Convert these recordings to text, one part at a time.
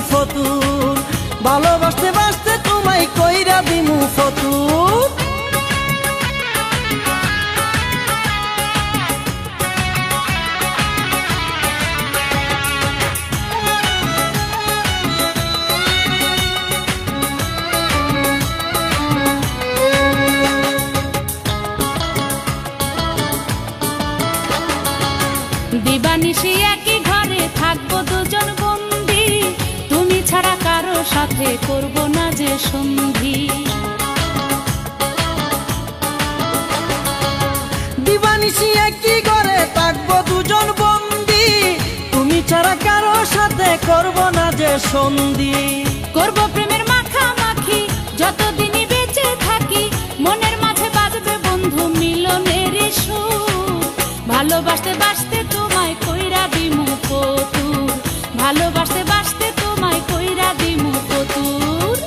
ফতুর, ভালোবাসতে বাসতে তোমায় কইরা দিমু ফতুর। দিবানিশি একই ঘরে থাকবো দুজন বন্দি, তুমি ছাড়া কারো সাথে করব না যে সন্ধি। দিবানিশি একই ঘরে থাকবো দুজন বন্দি, তুমি ছাড়া কারো সাথে করব না যে সন্ধি। করব প্রেমের মাখামাখি যতদিনই বেঁচে থাকি, মনের মাঝে বাজবে বন্ধু মিলনের সুর। ভালোবাসতে বাসতে তোমায় কইরা দিমু ফতুর, ভালোবাসতে বাসতে তোমায় কইরা দিমু ফতুর।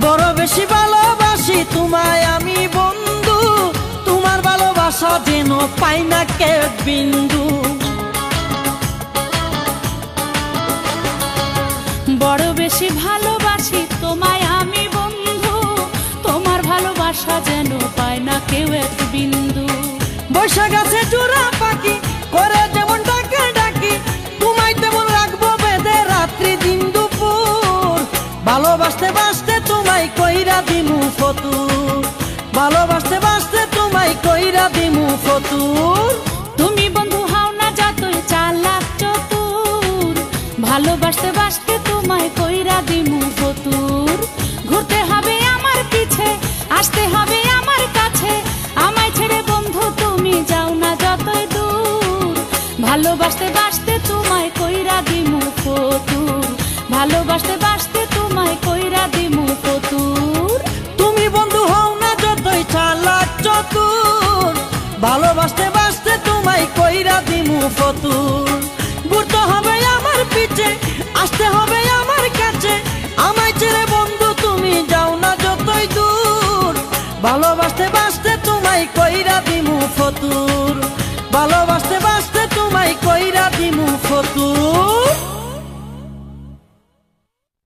বড় বেশি ভালোবাসি তোমায় আমি বন্ধু, তোমার ভালোবাসা যেন পাই না কে বিন্দু। বড় বেশি ভালোবাসি তোমায় আমি বন্ধু, তোমার ভালোবাসা যেন পায় না কেউ এক বিন্দু। বৈশাখ আছে জোড়া পাখি করে যেমন ডাকে ডাকি, তোমায় তেমন রাখবো বেঁধে রাত্রি দিন দুপুর। ভালোবাসতে বাসতে তোমায় কইরা দিমু ফতুর, ভালোবাসতে বাসতে তোমায় কইরা দিমু ফতুর। তুমি বন্ধু হাও না যতই চালাক চতুর, ভালোবাসতে বাসতে তোমায় কইরা দিমু ফতুর। ঘুরতে হবে আমার পিছে, আসতে হবে আমার কাছে, আমায় ছেড়ে বন্ধু তুমি যাও না যতই দূর। ভালোবাসতে বাসতে তোমায় কইরা দিমু ফতুর, ভালোবাসতে বাসতে তোমায় কইরা দিমু ফতুর। তুমি বন্ধু হও না যতই চালাক চতুর, ভালোবাসতে বাসতে তোমায় কইরা দিমু ফতুর। ঘুরতে হবে আমার পিছে, আসতে হবে আমার কাছে, আমায় ছেড়ে বন্ধু তুমি যাও না যতই দূর। ভালোবাসতে বাসতে তোমায় কইরা দিমু ফতুর।